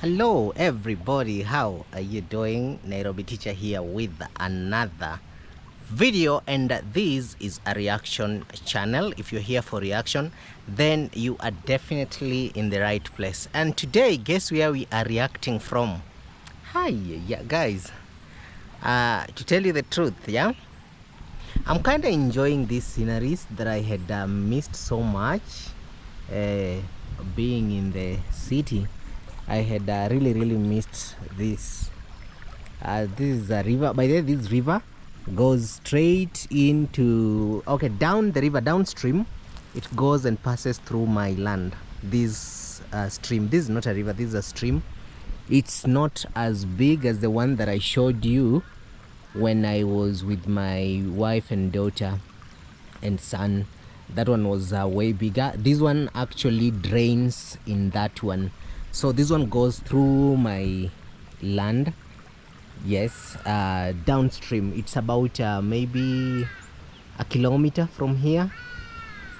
Hello everybody, how are you doing? Nairobi teacher here with another video, and this is a reaction channel. If you're here for reaction, then you are definitely in the right place. And today, guess where we are reacting from? Hi, yeah guys, to tell you the truth, yeah, I'm kind of enjoying these sceneries that I had missed so much being in the city. I had really missed this. This is a river. By the way, this river goes straight into, okay, down the river, downstream. It goes and passes through my land. This stream, this is not a river, this is a stream. It's not as big as the one that I showed you when I was with my wife and daughter and son. That one was way bigger. This one actually drains in that one. So this one goes through my land, yes, downstream. It's about maybe a kilometer from here.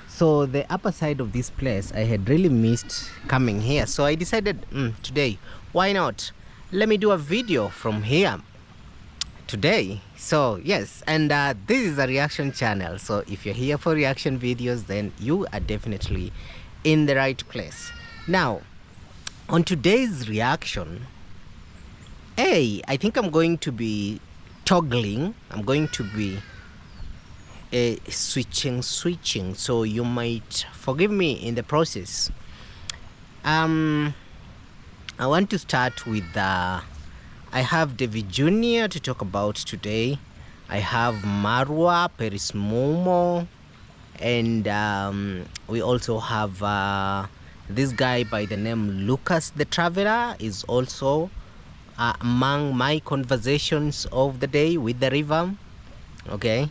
So the upper side of this place, I had really missed coming here. So I decided today, why not? Let me do a video from here today. So yes, and this is a reaction channel. So if you're here for reaction videos, then you are definitely in the right place. Now, on today's reaction, I think I'm going to be toggling. I'm going to be switching. So you might forgive me in the process. I want to start with I have Davy Jr. to talk about today. I have Marwa, Peris, and we also have this guy by the name Lucas the Traveler is also among my conversations of the day with the river. Okay,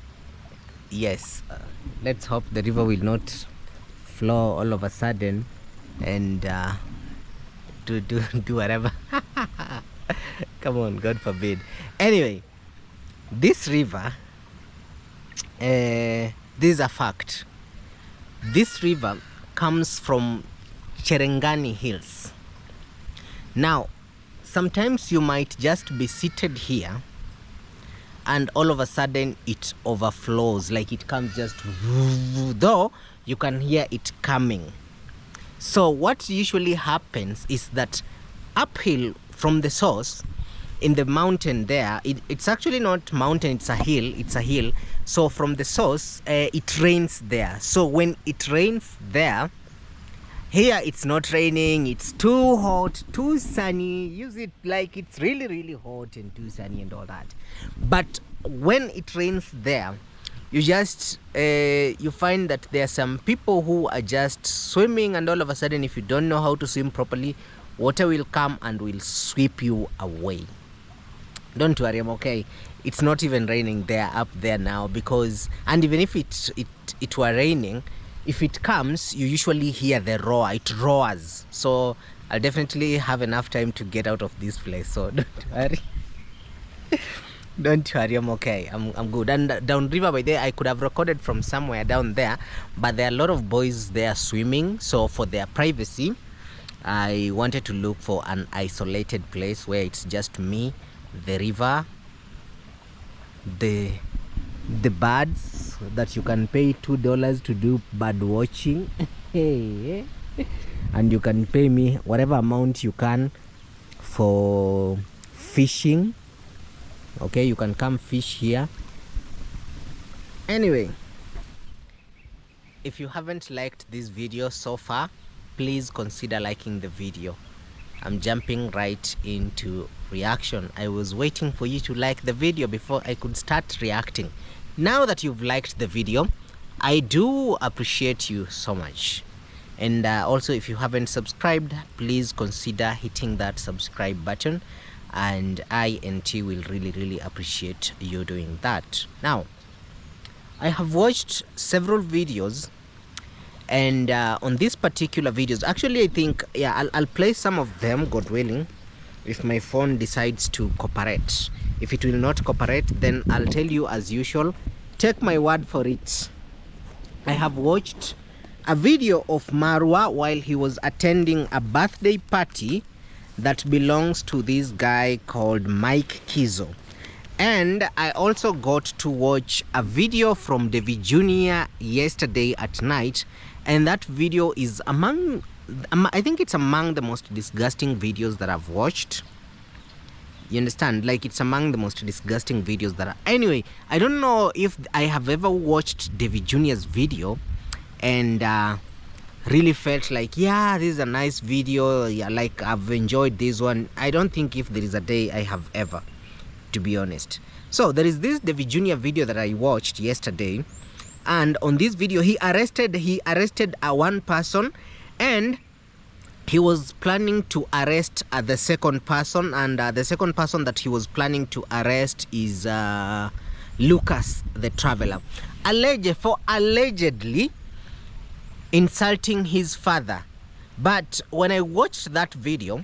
yes, let's hope the river will not flow all of a sudden and do whatever. Come on, God forbid. Anyway, this river, this is a fact. This river comes from Cherengani Hills. Now, sometimes you might just be seated here and all of a sudden it overflows, like it comes just, though you can hear it coming. So what usually happens is that uphill from the source in the mountain there, it's actually not mountain, it's a hill. So from the source, it rains there. So when it rains there, here it's not raining, it's too hot, too sunny. Use it like it's really hot and too sunny and all that. But when it rains there, you just you find that there are some people who are just swimming, and all of a sudden, if you don't know how to swim properly, water will come and will sweep you away. Don't worry, I'm okay. It's not even raining there up there now, because, and even if it were raining, if it comes, you usually hear the roar. It roars. So I'll definitely have enough time to get out of this place. So don't worry. Don't worry, I'm okay. I'm good. And downriver by there, I could have recorded from somewhere down there, but there are a lot of boys there swimming. So for their privacy, I wanted to look for an isolated place where it's just me, the river, the birds that you can pay $2 to do bird watching. And you can pay me whatever amount you can for fishing. Okay, you can come fish here. Anyway, if you haven't liked this video so far, please consider liking the video. I'm jumping right into reaction. I was waiting for you to like the video before I could start reacting. Now that you've liked the video, I do appreciate you so much. And also, if you haven't subscribed, please consider hitting that subscribe button, and I and T will really appreciate you doing that. Now, I have watched several videos, and on these particular videos, actually I think, yeah, I'll play some of them, God willing, if my phone decides to cooperate. If it will not cooperate, then I'll tell you as usual. Take my word for it. I have watched a video of Marwa while he was attending a birthday party that belongs to this guy called Mike Kizo. And I also got to watch a video from Davy Jr. yesterday at night, and that video is I think it's among the most disgusting videos that I've watched. You understand? Like, it's among the most disgusting videos anyway, I don't know if I have ever watched Davy Jr.'s video and really felt like, yeah, this is a nice video, yeah, like I've enjoyed this one. I don't think if there is a day I have ever, to be honest. So there is this Davy Jr. video that I watched yesterday, and on this video he arrested one person, and he was planning to arrest the second person, and the second person that he was planning to arrest is Lucas the Traveler, for allegedly insulting his father. But when I watched that video,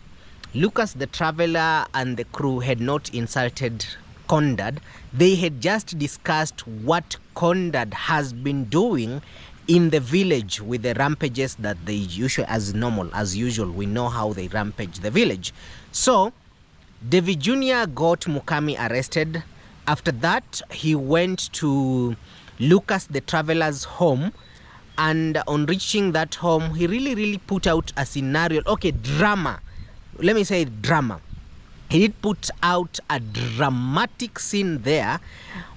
Lucas the Traveler and the crew had not insulted Condad. They had just discussed what Condad has been doing in the village with the rampages that they usually, as usual, we know how they rampage the village. So Davy Jr. got Mukami arrested. After that, he went to Lucas the Traveler's home, and on reaching that home, he really put out a scenario. Okay, drama. Let me say drama. He did put out a dramatic scene there,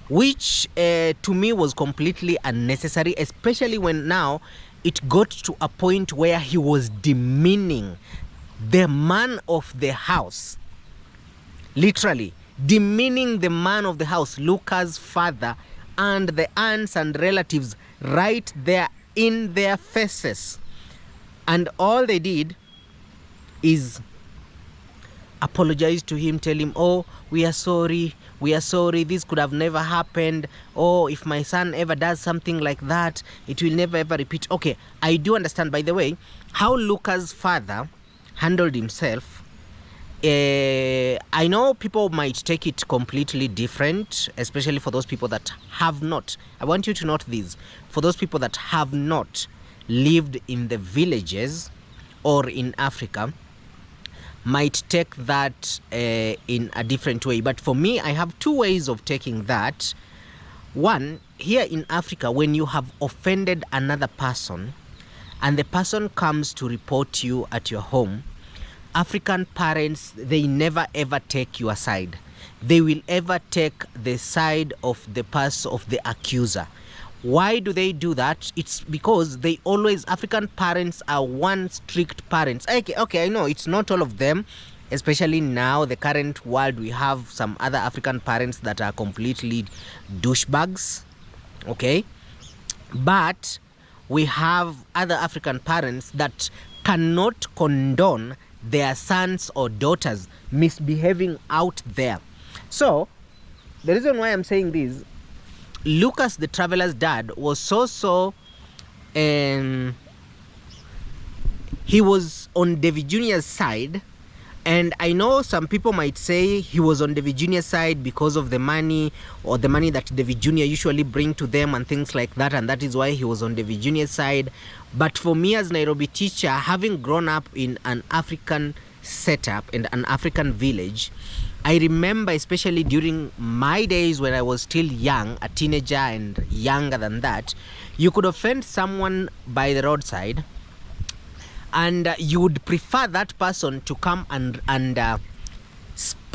which to me was completely unnecessary, especially when now it got to a point where he was demeaning the man of the house. Literally demeaning the man of the house, Lucas' father, and the aunts and relatives right there in their faces. And all they did is apologize to him, tell him, oh, we are sorry, this could have never happened. Oh, if my son ever does something like that, it will never ever repeat. Okay, I do understand, by the way, how Lucas' father handled himself. I know people might take it completely different, especially for those people that have not. I want you to note this. For those people that have not lived in the villages or in Africa, might take that in a different way. But for me, I have two ways of taking that. One, here in Africa, when you have offended another person and the person comes to report you at your home, African parents, they never ever take your side. They will ever take the side of the person, of the accuser. Why do they do that? It's because they always, African parents are one strict parents. Okay, I know it's not all of them, especially now, the current world, we have some other African parents that are completely douchebags, okay? But we have other African parents that cannot condone their sons or daughters misbehaving out there. So, the reason why I'm saying this, Lucas the Traveler's dad was he was on Davy Jr.'s side, and I know some people might say he was on Davy Jr.'s side because of the money, or the money that Davy Jr. usually bring to them and things like that, and that is why he was on Davy Jr.'s side. But for me as Nairobi teacher, having grown up in an African setup, in an African village, I remember, especially during my days when I was still young, a teenager and younger than that, you could offend someone by the roadside, and you would prefer that person to come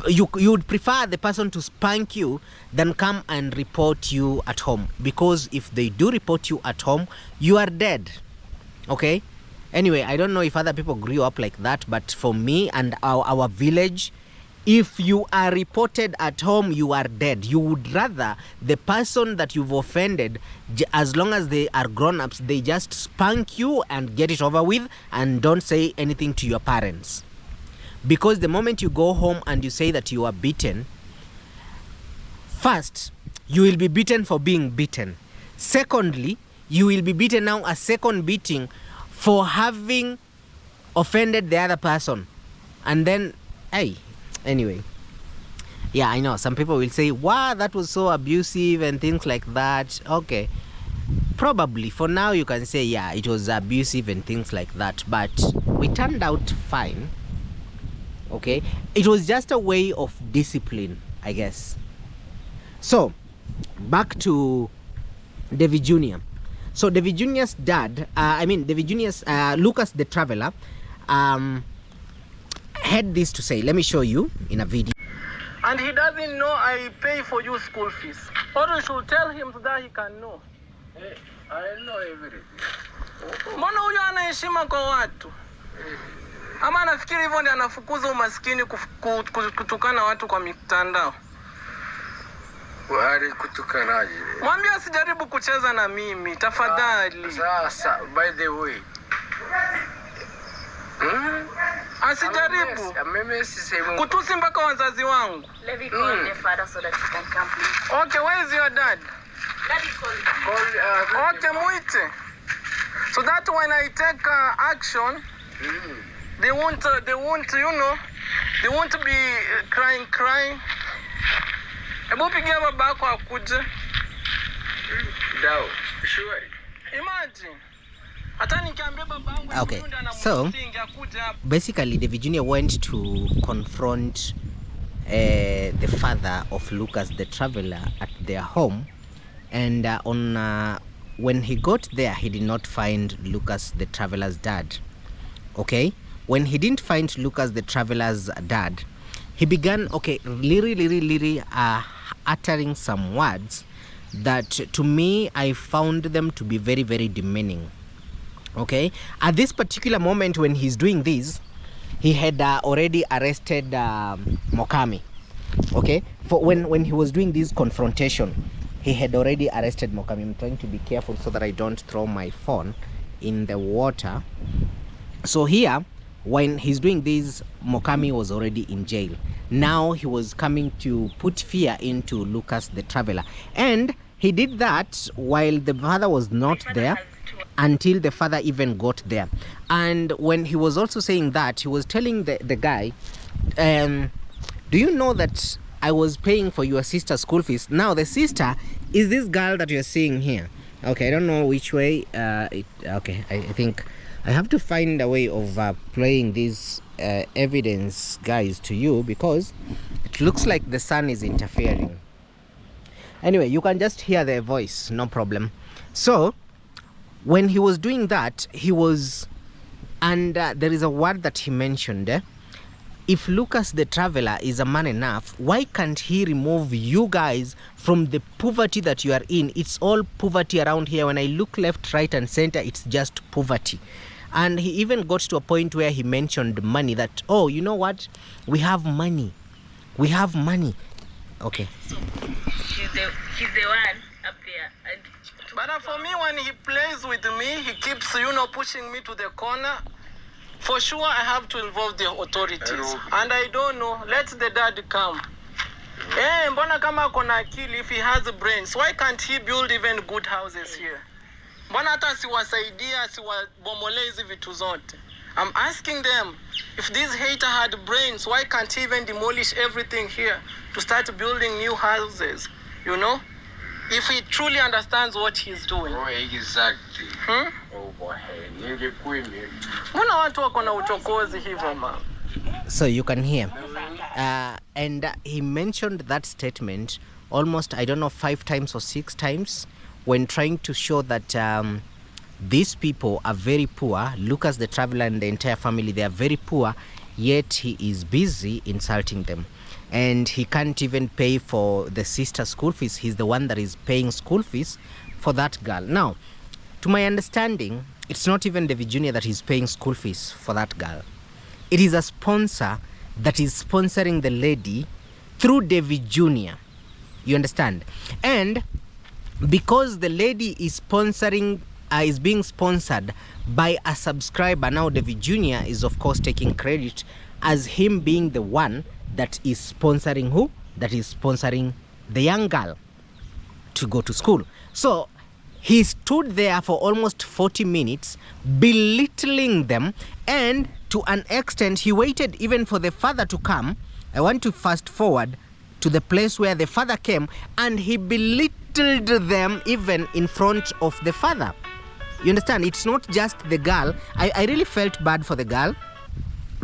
you would prefer the person to spank you than come and report you at home, because if they do report you at home, you are dead. Okay? Anyway, I don't know if other people grew up like that, but for me and our village, if you are reported at home, you are dead. You would rather the person that you've offended, as long as they are grown-ups, they just spank you and get it over with, and don't say anything to your parents. Because the moment you go home and you say that you are beaten, first, you will be beaten for being beaten. Secondly, you will be beaten now a second beating for having offended the other person. And then, hey, anyway, yeah, I know some people will say, wow, that was so abusive and things like that. Okay, probably for now you can say, yeah, it was abusive and things like that, but we turned out fine. Okay, it was just a way of discipline, I guess. So back to Davy Jr. So Davy Jr.'s dad, Davy Jr.'s Lucas the Traveler, had this to say. Let me show you in a video. And he doesn't know I pay for you school fees. Or you should tell him so that he can know. Hey, I know everything. Mbona huyo ana heshima kwa watu? Ama anafikiri hivyo ndiye anafukuza umaskini kutukana watu kwa mitandao? Wali kutukanaje? Mwambie asijaribu kucheza na mimi, tafadhali. Sasa, by the way. Asijaribu. Mimi sisemu. Kutusi mpaka wazazi wangu. Let me call the father so that he can come, please. Okay, where is your dad? Daddy call. Okay, muite. So that when I take action, they won't, you know, they won't be crying. Hebu pigia baba yako akuje. Dao, sure. Imagine. Hata nikiambia baba yangu Okay, so basically Davy Jr. went to confront the father of Lucas the Traveler at their home, and when he got there, he did not find Lucas the Traveler's dad. Okay, when he didn't find Lucas the Traveler's dad, he began literally uttering some words that to me I found them to be very, very demeaning. Okay, at this particular moment when he's doing this, he had already arrested Mokami. Okay, for when he was doing this confrontation, he had already arrested Mokami. I'm trying to be careful so that I don't throw my phone in the water. So here, when he's doing this, Mokami was already in jail. Now he was coming to put fear into Lucas the Traveler, and he did that while the father was not there, until the father even got there. And when he was also saying that, he was telling the guy, do you know that I was paying for your sister's school fees? Now the sister is this girl that you're seeing here. Okay, I don't know which way. Okay, I think I have to find a way of playing this evidence, guys, to you, because it looks like the sun is interfering. Anyway, you can just hear their voice, no problem. So when he was doing that, he was, and there is a word that he mentioned. If Lucas the Traveler is a man enough, why can't he remove you guys from the poverty that you are in? It's all poverty around here. When I look left, right, and center, it's just poverty. And he even got to a point where he mentioned money, that, oh, you know what? We have money. We have money. Okay. So, he's the one up there. And but for me, when he plays with me, he keeps, pushing me to the corner. For sure, I have to involve the authorities. And I don't know. Let the dad come. Mbona kama kona akili, if he has brains, why can't he build even good houses here? Mbona hata siwasaidia, siwabomole hizi vitu zote? I'm asking them, if this hater had brains, why can't he even demolish everything here to start building new houses, If he truly understands what he's doing. Oh, exactly. Oh, boy. Mbona watu wako na uchokozi hivyo, ma? So you can hear. And he mentioned that statement almost, I don't know, 5 times or 6 times, when trying to show that these people are very poor. Lucas the Traveler and the entire family, they are very poor, yet he is busy insulting them. And he can't even pay for the sister's school fees. He's the one that is paying school fees for that girl. Now, to my understanding, it's not even Davy Jr. that is paying school fees for that girl. It is a sponsor that is sponsoring the lady through Davy Jr. You understand? And because the lady is sponsoring, is being sponsored by a subscriber, now Davy Jr. is of course taking credit as him being the one that is sponsoring who? That is sponsoring the young girl to go to school. So he stood there for almost 40 minutes belittling them, and to an extent he waited even for the father to come. I want to fast forward to the place where the father came, and he belittled them even in front of the father. You understand? It's not just the girl. I really felt bad for the girl.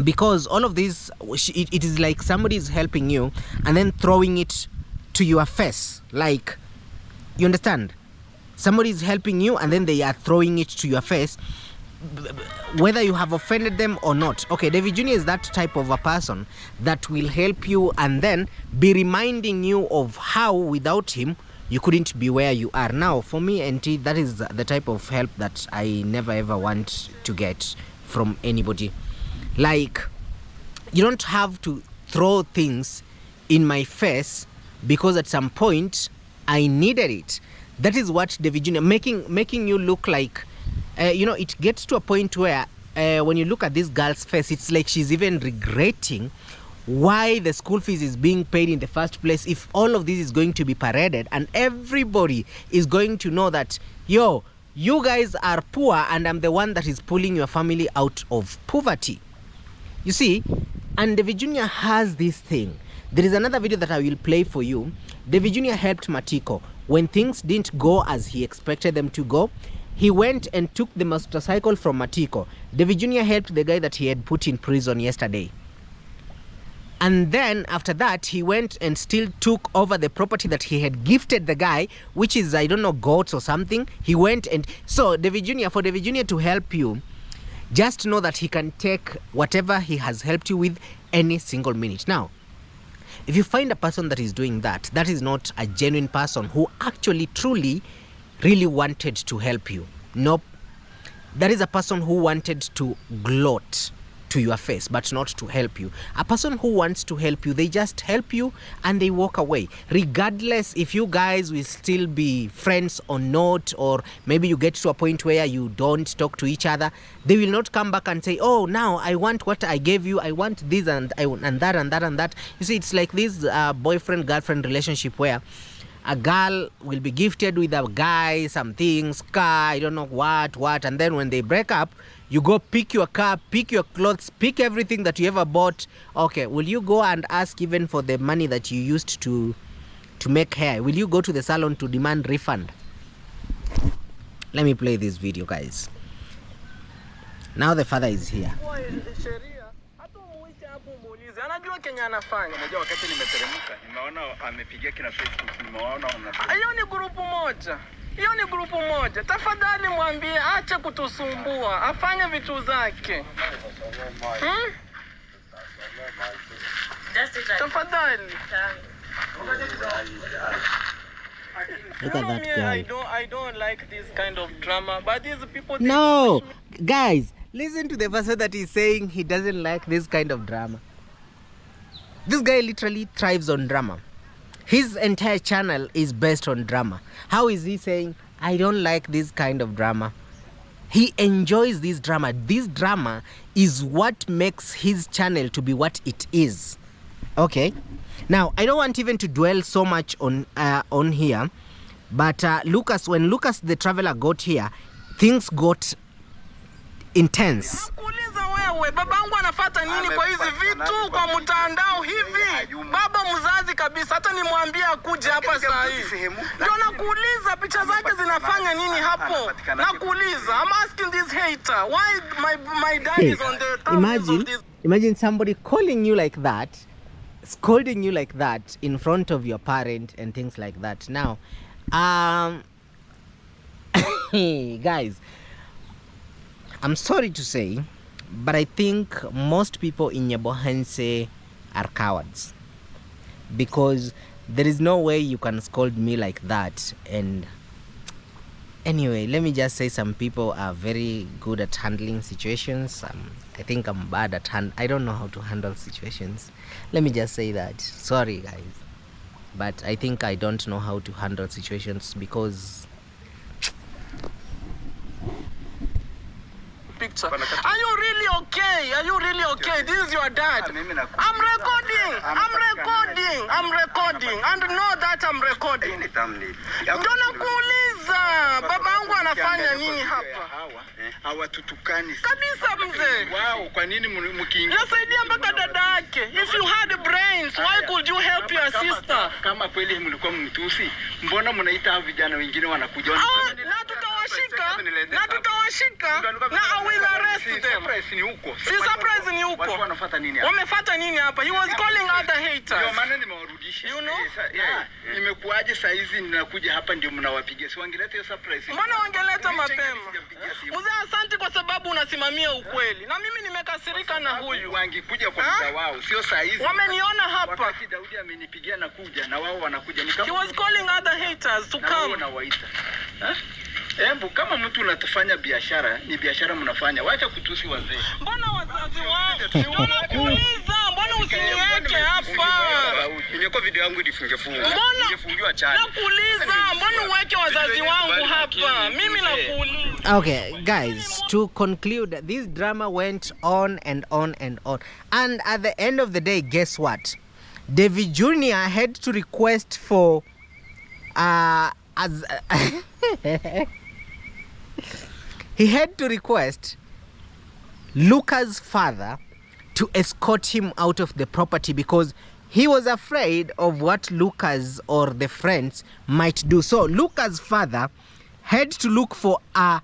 because all of this, it is like somebody is helping you and then throwing it to your face. Like, you understand? Somebody is helping you and then they are throwing it to your face, whether you have offended them or not. Okay, Davy Jr. is that type of a person that will help you and then be reminding you of how without him you couldn't be where you are now. For me, NT, that is the type of help that I never ever want to get from anybody. Like, you don't have to throw things in my face because at some point I needed it. That is what Davy Jr. making you look like, you know, it gets to a point where when you look at this girl's face, it's like she's even regretting why the school fees is being paid in the first place, if all of this is going to be paraded and everybody is going to know that, yo, you guys are poor and I'm the one that is pulling your family out of poverty. You see, and Davy Jr. has this thing. There is another video that I will play for you. Davy Jr. helped Matiko when things didn't go as he expected them to go. He went and took the motorcycle from Matiko. Davy Jr. helped the guy that he had put in prison yesterday. And then after that, he went and still took over the property that he had gifted the guy, which is, I don't know, goats or something. He went and... So, Davy Jr., for Davy Jr. to help you, just know that he can take whatever he has helped you with any single minute. Now, if you find a person that is doing that, that is not a genuine person who actually, truly, really wanted to help you. Nope. That is a person who wanted to gloat to your face, but not to help you. A person who wants to help you, they just help you and they walk away, regardless if you guys will still be friends or not, or maybe you get to a point where you don't talk to each other. They will not come back and say, oh, now I want what I gave you, I want this and that and that and that. You see, it's like this boyfriend-girlfriend relationship where a girl will be gifted with a guy, some things, car, I don't know what, and then when they break up, you go pick your car, pick your clothes, pick everything that you ever bought. Okay, will you go and ask even for the money that you used to make hair? Will you go to the salon to demand refund? Let me play this video, guys. Now the father is here. Unajua wakati nimeteremka nimeona amepigia kina Facebook, nimeona hiyo ni grupu moja. Hiyo ni grupu moja. Tafadhali mwambie ache kutusumbua, afanye vitu zake. Tafadhali. Look at that guy. I don't like this kind of drama, but these people... No, guys, listen to the person that is saying he doesn't like this kind of drama. This guy literally thrives on drama. His entire channel is based on drama. How is he saying, I don't like this kind of drama? He enjoys this drama. This drama is what makes his channel to be what it is. Okay? Now, I don't want even to dwell so much on here, but Lucas, when Lucas the traveler got here, things got intense. Babangu anafuata nini kwa hizi vitu kwa mtandao hivi? Baba mzazi kabisa, hata nimwambie akuje hapa saa hii. Ndio nakuuliza picha zake zinafanya nini hapo? Nakuuliza, I'm asking this hater, why my dad is on the top. Imagine somebody calling you like that, scolding you like that in front of your parent and things like that. Now, guys, I'm sorry to say, but I think most people in Nyabohanse are cowards, because there is no way you can scold me like that. And anyway, let me just say some people are very good at handling situations. I think I'm bad at I don't know how to handle situations. Let me just say that. Sorry guys, but I think I don't know how to handle situations because... Picture. Are you really okay? Are you really okay? This is your dad. I'm recording. And know that I'm recording. Don't kuuliza babangu anafanya nini hapa? Hawatutukani kabisa mzee. Wao kwa nini mkiingia? Nasaidia mpaka dada yake. If you had brains, why could you help your sister? Kama kweli mlikuwa mtusi, mbona mnaita vijana wengine wanakuja? Na tutawashika. Na I will arrest arrest them. Surprise ni huko. Si surprise ni huko. Watu wanafuata nini hapa? Wamefuata nini hapa? He was calling other haters. Ndio maana nimewarudisha. You know? Imekuaje saa hizi ninakuja hapa ndio mnawapigia. Si wangeleta hiyo surprise. Mbona wangeleta mapema? Mzee, asante kwa sababu unasimamia ukweli. Na mimi nimekasirika na huyu. Wangekuja kwa muda wao, sio saa hizi. Wameniona hapa. Wakati Daudi amenipigia na kuja na wao wanakuja. He was calling other haters to come. Na waita. Embu kama mtu unatufanya biashara, ni biashara mnafanya. Wacha kutusi wazee. Mbona wazazi wangu? Wanakuuliza, mbona usiniweke hapa? Ingekuwa video yangu ilifungefunga. Ingefungiwa chani. Nakuuliza, mbona uweke wazazi wangu hapa? Mimi nakuuliza. Okay, guys, to conclude, this drama went on and on and on. And at the end of the day, guess what? Davy Jr. had to request for he had to request Luca's father to escort him out of the property because he was afraid of what Lucas or the friends might do. So Luca's father had to look for a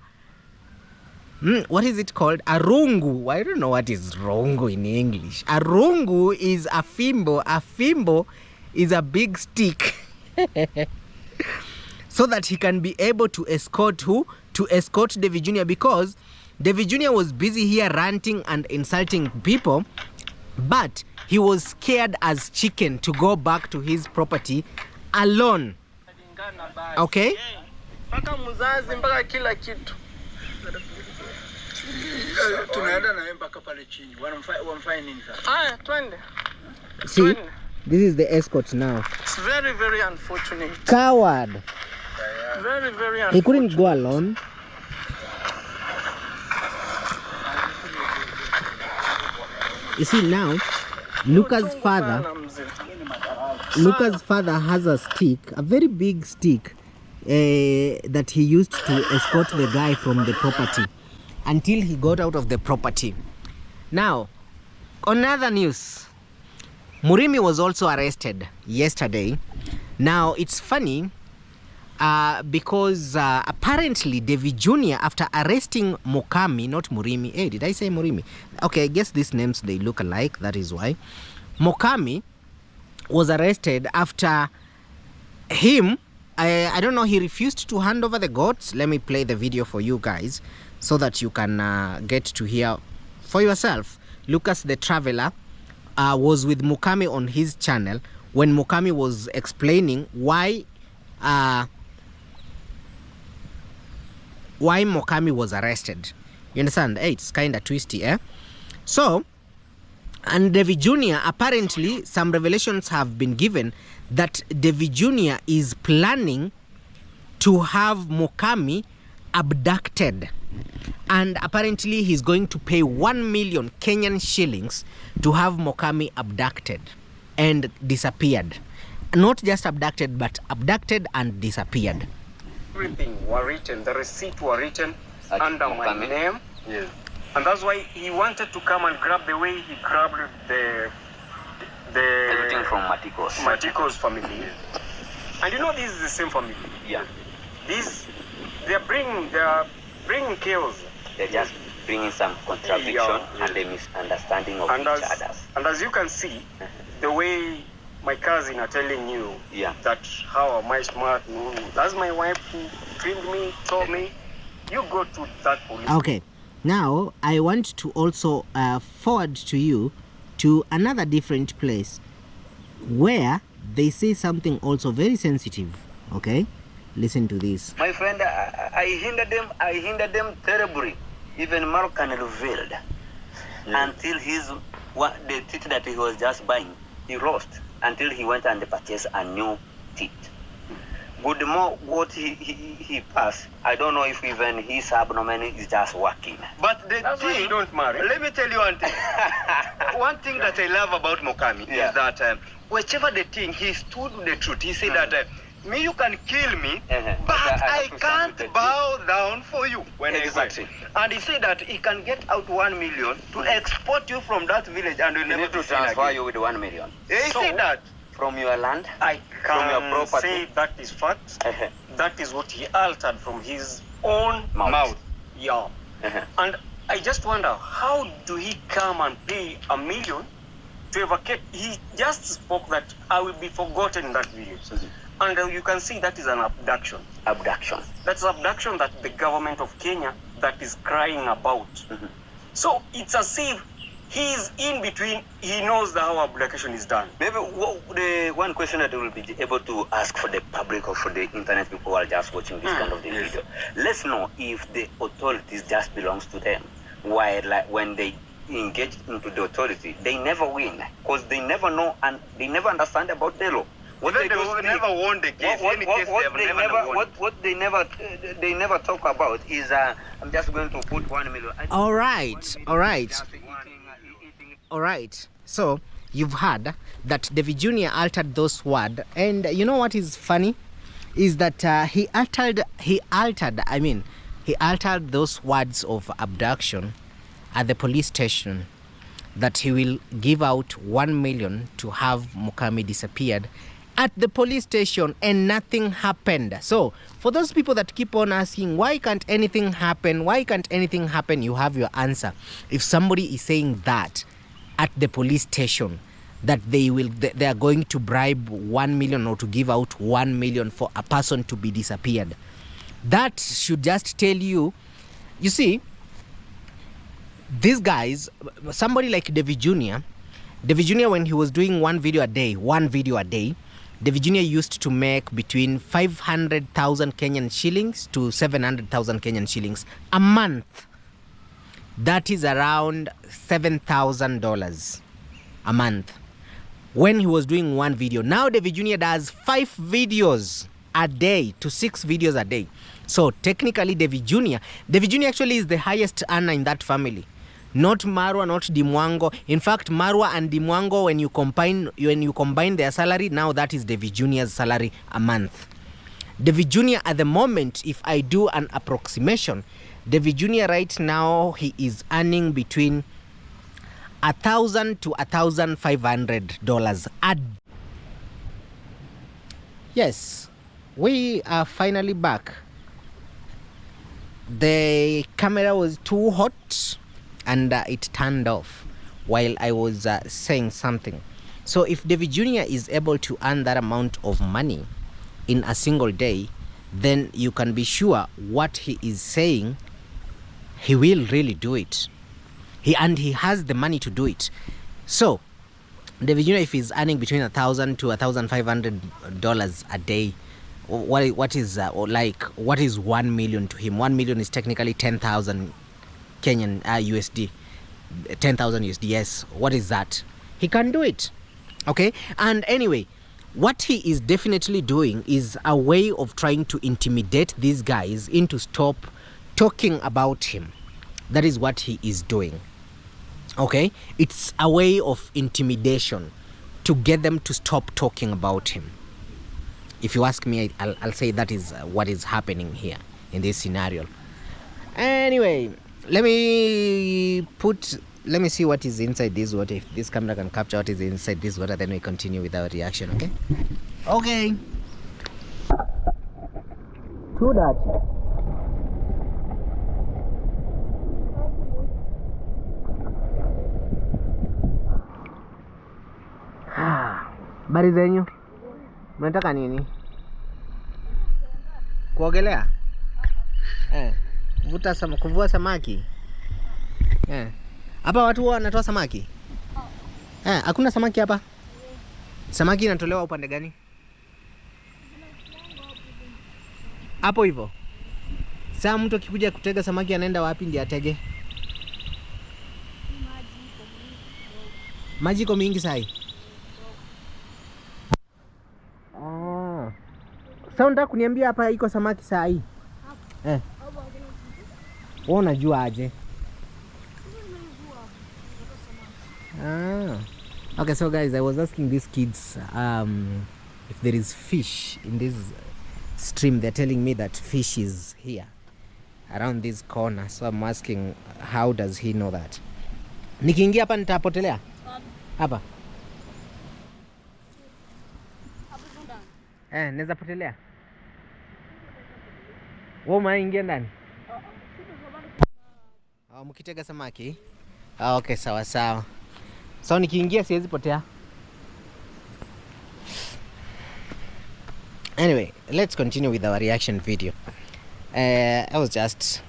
what is it called? A rungu. I don't know what is rungu in English. A rungu is a fimbo. A fimbo is a big stick. So that he can be able to escort who? To escort Davy Jr. because Davy Jr. was busy here ranting and insulting people, but he was scared as chicken to go back to his property alone. Okay? Mpaka mzazi, mpaka kila kitu. Tunaenda na mpaka pale chini. Wanafanya nini sasa? Haya, twende. See, this is the escort now. It's very, very unfortunate. Coward. Very, very unfortunate. He couldn't go alone. You see now, Luca's father has a stick, a very big stick that he used to escort the guy from the property until he got out of the property. Now, on other news, Murimi was also arrested yesterday. Now, it's funny because apparently Davy Jr., after arresting Mokami, not Murimi. Hey, did I say Murimi? Okay, I guess these names, they look alike. That is why. Mokami was arrested after him. I don't know, he refused to hand over the goats. Let me play the video for you guys so that you can get to hear for yourself. Lucas the Traveler was with Mokami on his channel when Mokami was explaining why Mokami was arrested. You understand? Hey, it's kind of twisty, eh? So, and Davy Jr., apparently some revelations have been given that Davy Jr. is planning to have Mokami abducted. And apparently he's going to pay 1 million Kenyan shillings to have Mokami abducted and disappeared. Not just abducted, but abducted and disappeared. Everything were written, the receipt were written under my name. Yes. And that's why he wanted to come and grab the way he grabbed the everything from Matiko's family. Yes. And you know this is the same family. Yeah. They are bringing chaos. They're just bringing some contradiction and a misunderstanding of each other. And as you can see, the way my cousin are telling you that how am I smart? No, that's my wife who trained me, told me, you go to that police. Okay, now I want to also forward to you to another different place where they say something also very sensitive. Okay, listen to this. My friend, I hindered them terribly. Even Moroccan revealed until the teeth that he was just buying, he lost until he went and purchased a new teeth. Good more what he passed. I don't know if even his abdomen is just working. But that's why you don't marry. Let me tell you one thing. One thing that I love about Mokami is that whichever the thing, he stood the truth. He said that me, you can kill me, but I can't bow down for you. Exactly. And he said that he can get out 1 million to export you from that village and never to transfer you with 1 million. He said that from your land, I can say that is fact. That is what he altered from his own mouth. Yeah. And I just wonder, how do he come and pay $1 million to evacuate? He just spoke that I will be forgotten in that video. And you can see that is an abduction. Abduction. That's abduction that the government of Kenya that is crying about. So it's as if he's in between. He knows how abduction is done. Maybe the one question that we will be able to ask for the public or for the internet people who are just watching this kind of the video. Let's know if the authorities just belongs to them. While when they engage into the authority, they never win because they never know and they never understand about the law. What they never won the case. What they never talk about is I'm just going to put 1 million. All right. So you've heard that Davy Jr. altered those words, and you know what is funny is that he altered those words of abduction at the police station, that he will give out 1 million to have Mukami disappeared at the police station, and nothing happened. So for those people that keep on asking why can't anything happen, you have your answer. If somebody is saying that at the police station, that they are going to bribe 1 million or to give out 1 million for a person to be disappeared, that should just tell you, you see, these guys, somebody like Davy Jr., when he was doing one video a day, Davy Jr. used to make between 500,000 Kenyan shillings to 700,000 Kenyan shillings a month. That is around $7,000 a month when he was doing one video. Now Davy Jr. does 5 videos a day to 6 videos a day. So technically Davy Jr. actually is the highest earner in that family. Not Marwa, not Dimwango. In fact, Marwa and Dimwango, when you combine their salary, now that is Davy Jr.'s salary a month. Davy Jr. at the moment, if I do an approximation, Davy Jr. right now, he is earning between $1,000 to $1,500 a day. Yes, we are finally back. The camera was too hot and it turned off while I was saying something. So if Davy Jr. is able to earn that amount of money in a single day, then you can be sure what he is saying, he will really do it. He has the money to do it. So Davy Jr., if he's earning between $1,000 to $1,500 a day, what is 1 million to him? 1 million is technically 10,000 Kenyan USD, 10,000 USD. Yes, what is that? He can do it. Okay, and anyway, what he is definitely doing is a way of trying to intimidate these guys into stop talking about him. That is what he is doing. Okay, it's a way of intimidation to get them to stop talking about him. If you ask me, I'll say that is what is happening here in this scenario. Anyway, let me see what is inside this water. If this camera can capture what is inside this water, then we continue with our reaction. Okay. True that. Habari zenyu? Mnataka nini? Kuogelea? Kuvua samaki? Hapa watu wanatoa samaki? Hakuna samaki hapa? Samaki inatolewa upande gani? Hapo hivyo. Sasa mtu akikuja kutega samaki anaenda wapi ndiye atege? Maji iko mingi sai. Sasa unataka kuniambia hapa iko samaki saa hii? Wewe unajua aje? Okay, so guys, I was asking these kids if there is fish in this stream. They're telling me that fish is here around this corner. So I'm asking, how does he know that? Nikiingia hapa nitapotelea? Hapa. Naweza potelea? Wewe unaingia ndani? Mkitega samaki? Okay, sawa sawa. So nikiingia siwezi potea. Anyway, let's continue with our reaction video. I was just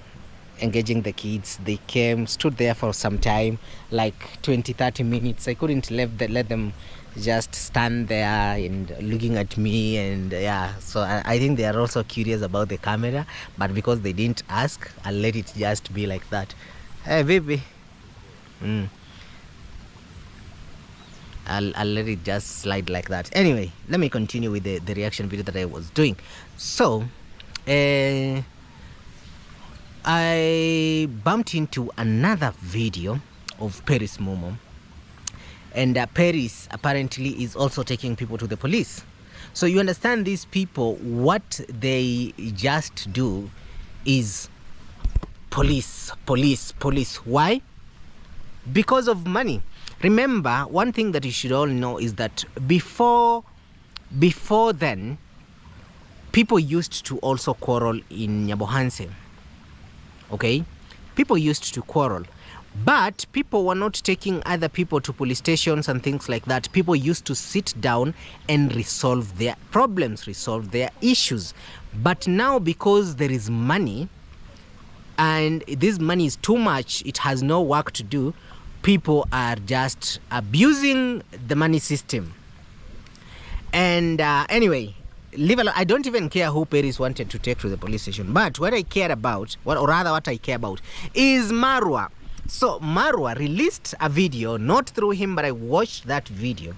engaging the kids. They came, stood there for some time, like 20-30 minutes. I couldn't let them just stand there and looking at me, and yeah, so I think they are also curious about the camera, but because they didn't ask, I'll let it just be like that. Hey baby. I'll let it just slide like that. Anyway, let me continue with the reaction video that I was doing. So I bumped into another video of Peris Momo, and Peris apparently is also taking people to the police. So you understand, these people, what they just do is police. Why? Because of money. Remember, one thing that you should all know is that before then, people used to also quarrel in Nyabohanse. Okay, people used to quarrel, but people were not taking other people to police stations and things like that. People used to sit down and resolve their problems, resolve their issues. But now, because there is money, and this money is too much, it has no work to do, people are just abusing the money system. And anyway, leave alone. I don't even care who Peris wanted to take to the police station, but what I care about, what I care about is Marwa. So Marwa released a video, not through him, but I watched that video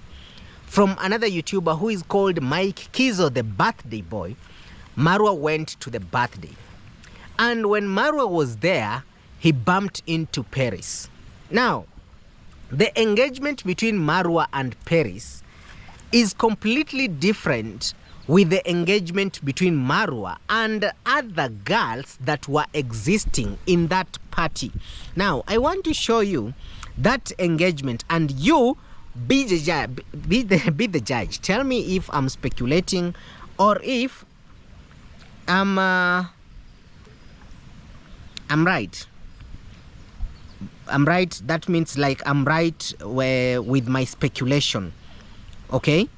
from another YouTuber who is called Mike Kizo, the birthday boy. Marwa went to the birthday, and when Marwa was there, he bumped into Peris. Now, the engagement between Marwa and Peris is completely different with the engagement between Marwa and other girls that were existing in that party. Now, I want to show you that engagement, and you be the judge. Be the judge. Tell me if I'm speculating or if I'm right. I'm right. That means like I'm right with my speculation. Okay.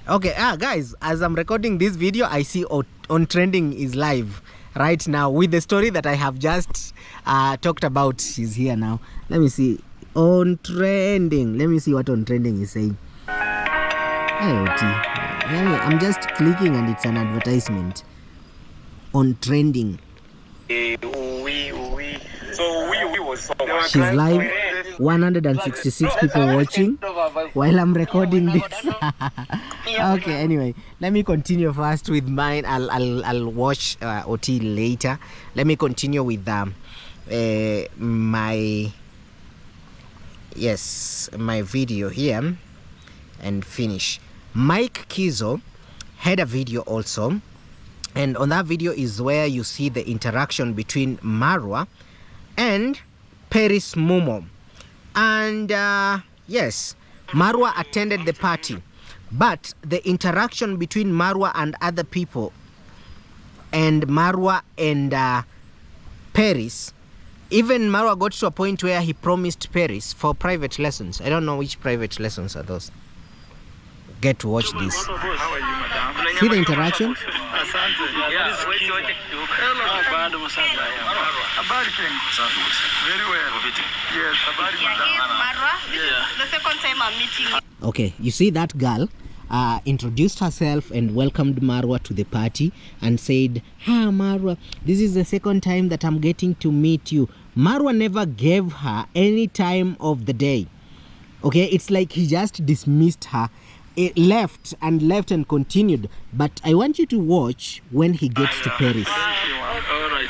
Guys, as I'm recording this video, I see On Trending is live right now with the story that I have just talked about. She's here now. Let me see. On Trending. Let me see what On Trending is saying. Hey, OT. I'm just clicking and it's an advertisement. On Trending. She's live. 166 people watching while I'm recording this. Okay, anyway, let me continue first with mine. I'll watch OT later. Let me continue with my video here and finish. Mike Kizo had a video also, and on that video is where you see the interaction between Marwa and Peris Momo. And yes, Marwa attended the party, but the interaction between Marwa and other people, and Marwa and Peris, even Marwa got to a point where he promised Peris for private lessons. I don't know which private lessons are those. Get to watch this. See the interaction? Okay, you see that girl introduced herself and welcomed Marwa to the party and said, "Ha, Marwa, this is the second time that I'm getting to meet you." Marwa never gave her any time of the day. Okay, it's like he just dismissed her. It left and continued. But I want you to watch when he gets to Peris. All right.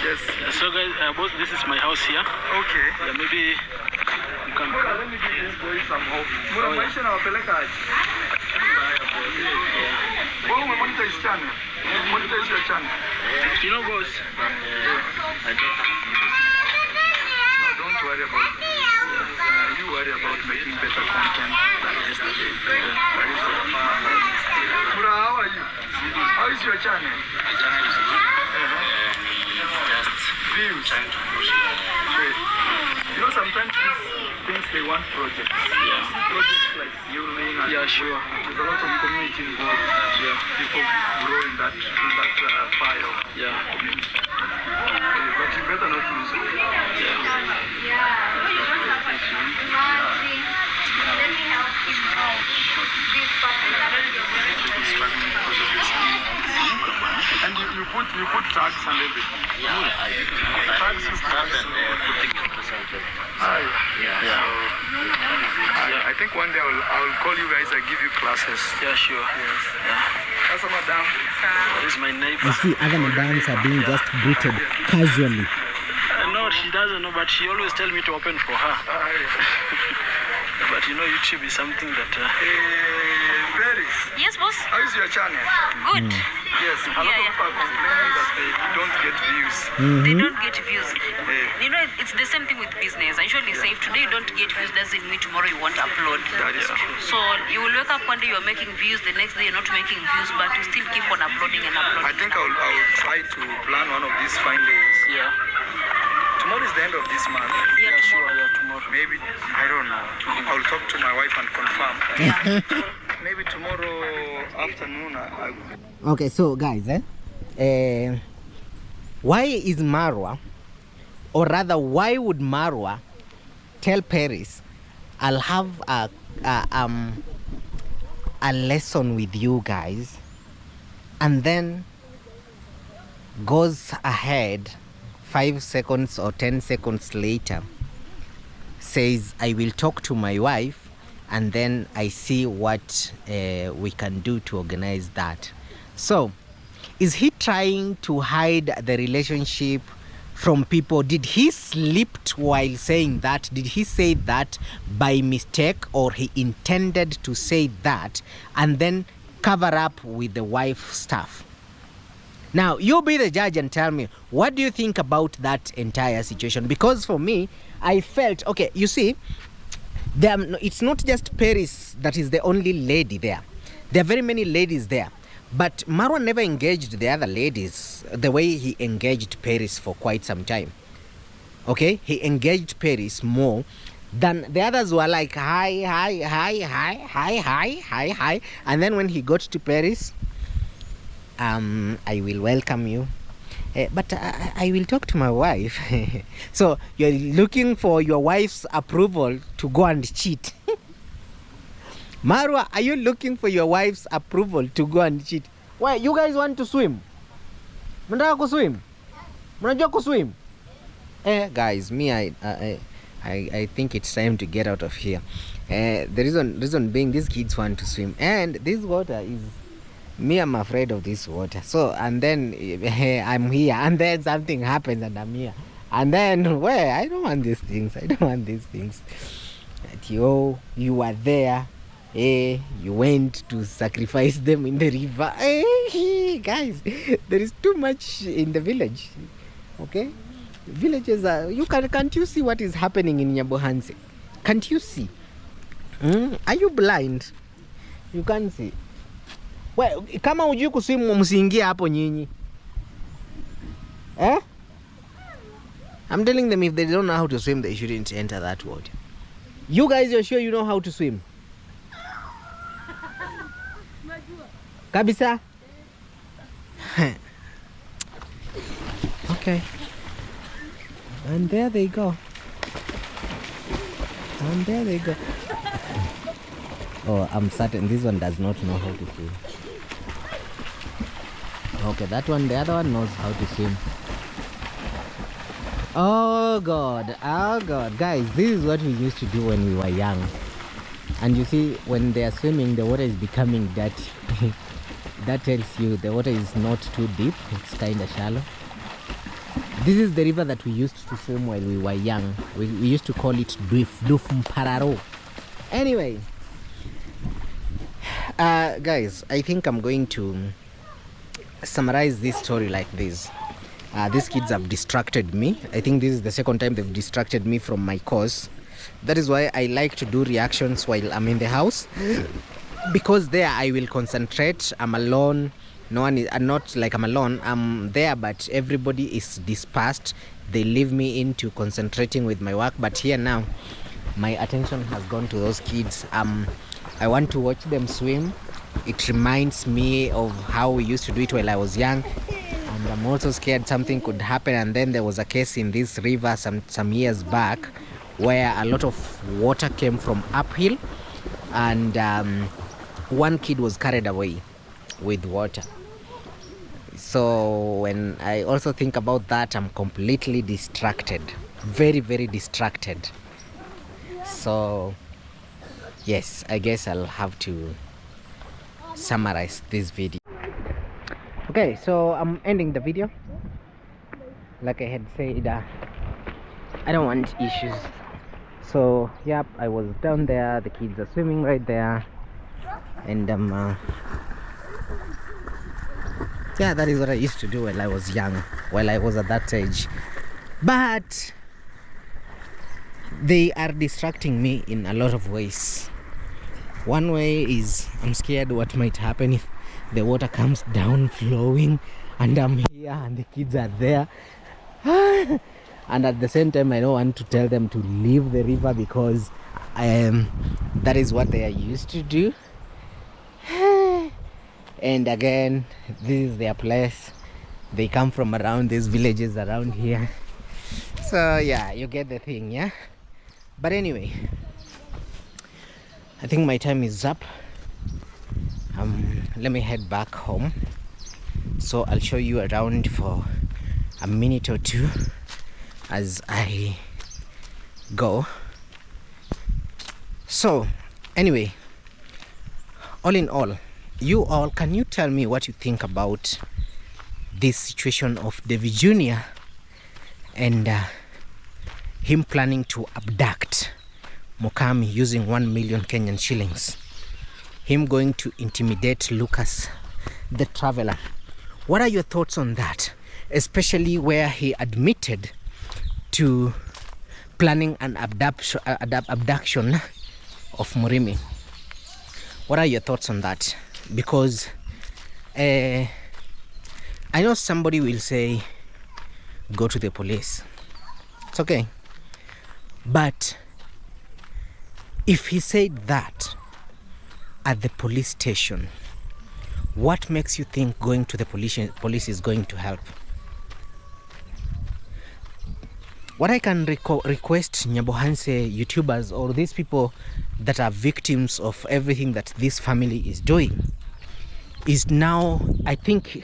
Yes. So guys, boss, this is my house here. Okay. Yeah, maybe you can. Let me give this boy some hope. Monitor his channel. Monitor your channel. You know, boss. No, don't worry about it. You worry about making better content than yesterday. Mura, how are you? How is your channel? My channel is good. Just views. Trying to push one project. Yeah. Projects like Belittling. Yeah, sure. There's a lot of community involved. Yeah. People grow in that file. Yeah. But you better not lose it. And you put tags and everything. Tags and putting it. I think one day I'll call you guys and give you classes. Yeah, sure. Yes. That's a madam. This is my neighbor. You see, other madams are being just greeted casually. No, she doesn't know, but she always tells me to open for her. But you know, YouTube is something that... Peris. Yes, boss. How is your channel? Good. Yes, a lot of people are complaining that they don't get views. They don't get views. You know, it's the same thing with business. I usually say if today you don't get views, doesn't mean tomorrow you won't upload. That is true. So you will wake up one day you're making views, the next day you're not making views, but you still keep on uploading and uploading. I think I'll try to plan one of these fine days. Yeah. Tomorrow is the end of this month. Yeah, sure. Yeah, tomorrow. Maybe, I don't know. I'll talk to my wife and confirm. Maybe tomorrow afternoon I will. Okay, so guys, why is Marwa, or rather why would Marwa tell Peris, I'll have a lesson with you guys, and then goes ahead 5 seconds or 10 seconds later says, I will talk to my wife and then I see what we can do to organize that. So is he trying to hide the relationship from people? Did he slip while saying that? Did he say that by mistake, or he intended to say that and then cover up with the wife stuff? Now you be the judge and tell me, what do you think about that entire situation? Because for me, I felt, okay, you see, it's not just Peris that is the only lady there. There are very many ladies there. But Marwa never engaged the other ladies the way he engaged Peris for quite some time. Okay? He engaged Peris more than the others were like, hi, hi, hi, hi, hi, hi, hi, hi. And then when he got to Peris, I will welcome you. But I will talk to my wife. So you're looking for your wife's approval to go and cheat. Marwa, are you looking for your wife's approval to go and cheat? Why, you guys want to swim? Mnataka kuswim? Mnajua kuswim? Guys, me, I think it's time to get out of here. The reason being, these kids want to swim, and this water is... Me, I'm afraid of this water. So, and then I'm here, and then something happens and I'm here. And then, well, I don't want these things. I don't want these things. You were there. You went to sacrifice them in the river. Guys, there is too much in the village. Okay? Villages are... Can't you see what is happening in Nyabohanse? Can't you see? Are you blind? You can't see. Well, kama hujui kuswim msiingie hapo nyinyi. I'm telling them, if they don't know how to swim, they shouldn't enter that water. You guys, you're sure you know how to swim? Kabisa? Okay. And there they go. And there they go. Oh, I'm certain this one does not know how to swim. Okay, that one, the other one knows how to swim. Oh God, oh God. Guys, this is what we used to do when we were young. And you see, when they are swimming, the water is becoming dirty. That tells you the water is not too deep, it's kind of shallow. This is the river that we used to swim while we were young. We used to call it Dufmpararo. Anyway, guys, I think I'm going to summarize this story like this. These kids have distracted me. I think this is the second time they've distracted me from my course. That is why I like to do reactions while I'm in the house, because there I will concentrate. I'm alone. No one is not like I'm alone. I'm there, but everybody is dispersed. They leave me into concentrating with my work. But here now, my attention has gone to those kids. I want to watch them swim. It reminds me of how we used to do it while I was young, and I'm also scared something could happen. And then there was a case in this river some years back where a lot of water came from uphill, and one kid was carried away with water. So when I also think about that, I'm completely distracted, very, very distracted. So yes, I guess I'll have to summarize this video. Okay, so I'm ending the video. Like I had said, I don't want issues. So yep, I was down there, the kids are swimming right there, and yeah, that is what I used to do while I was young, while I was at that age. But they are distracting me in a lot of ways. One way is I'm scared what might happen if the water comes down flowing and I'm here and the kids are there. And at the same time, I don't want to tell them to leave the river because that is what they are used to do. And again, this is their place. They come from around these villages around here. So yeah, you get the thing, yeah? But anyway, I think my time is up. Let me head back home. So I'll show you around for a minute or two as I go. So anyway, all in all, you all, can you tell me what you think about this situation of Davy Jr. and him planning to abduct Mukami using 1 million Kenyan shillings, him going to intimidate Lucas the traveler? What are your thoughts on that, especially where he admitted to planning an abduction of Murimi? What are your thoughts on that? Because I know somebody will say go to the police. It's okay, but if he said that at the police station, what makes you think going to the police is going to help? What I can request Nyabohanse YouTubers or these people that are victims of everything that this family is doing is now, I think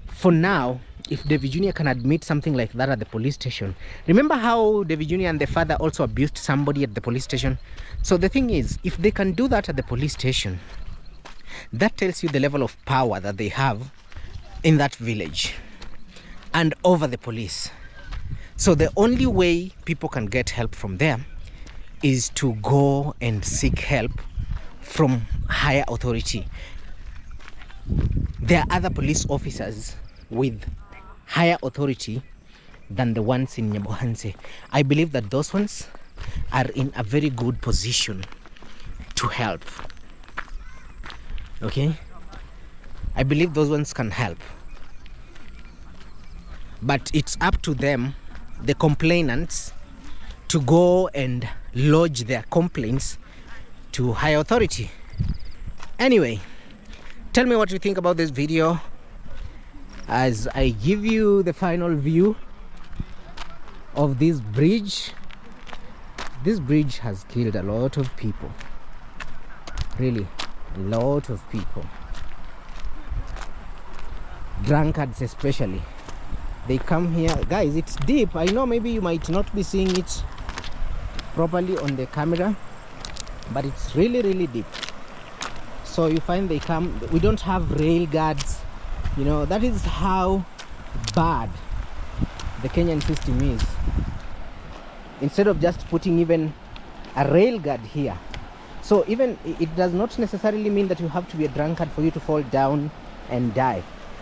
for now, if Davy Jr. can admit something like that at the police station. Remember how Davy Jr. and the father also abused somebody at the police station? So the thing is, if they can do that at the police station, that tells you the level of power that they have in that village and over the police. So the only way people can get help from them is to go and seek help from higher authority. There are other police officers with higher authority than the ones in Nyabohanse. I believe that those ones are in a very good position to help. Okay? I believe those ones can help. But it's up to them, the complainants, to go and lodge their complaints to higher authority. Anyway, tell me what you think about this video as I give you the final view of this bridge. This bridge has killed a lot of people, really a lot of people, drunkards especially. They come here, guys, it's deep. I know maybe you might not be seeing it properly on the camera, but it's really, really deep. So you find they come, we don't have rail guards, you know. That is how bad the Kenyan system is. Instead of just putting even a rail guard here, so even it does not necessarily mean that you have to be a drunkard for you to fall down and die.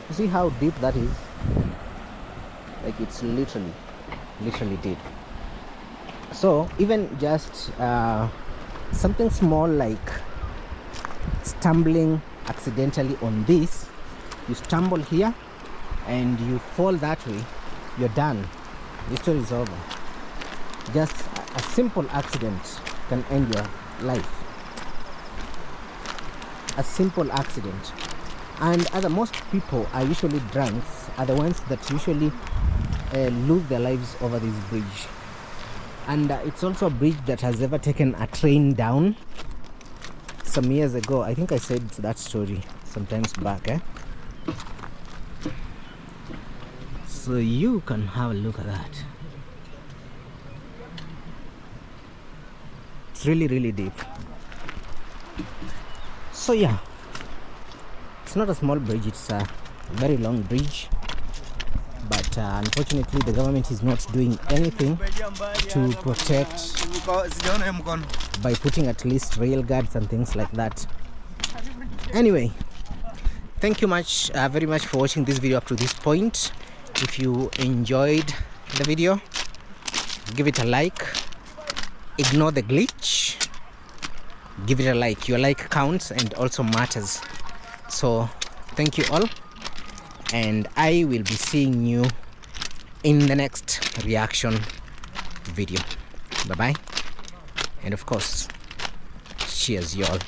You see how deep that is? Like, it's literally deep. So even just something small like stumbling accidentally on this, you stumble here and you fall that way, you're done. The story is over. Just a simple accident can end your life. A simple accident. And other most people are usually drunks, are the ones that usually lose their lives over this bridge. And it's also a bridge that has ever taken a train down some years ago. I think I said that story sometimes back, so you can have a look at that. It's really, really deep. So yeah, it's not a small bridge, it's a very long bridge, but unfortunately the government is not doing anything to protect by putting at least rail guards and things like that. Anyway, thank you very much for watching this video up to this point. If you enjoyed the video, give it a like. Ignore the glitch. Give it a like. Your like counts and also matters. So thank you all, and I will be seeing you in the next reaction video. Bye bye, and of course, cheers you all.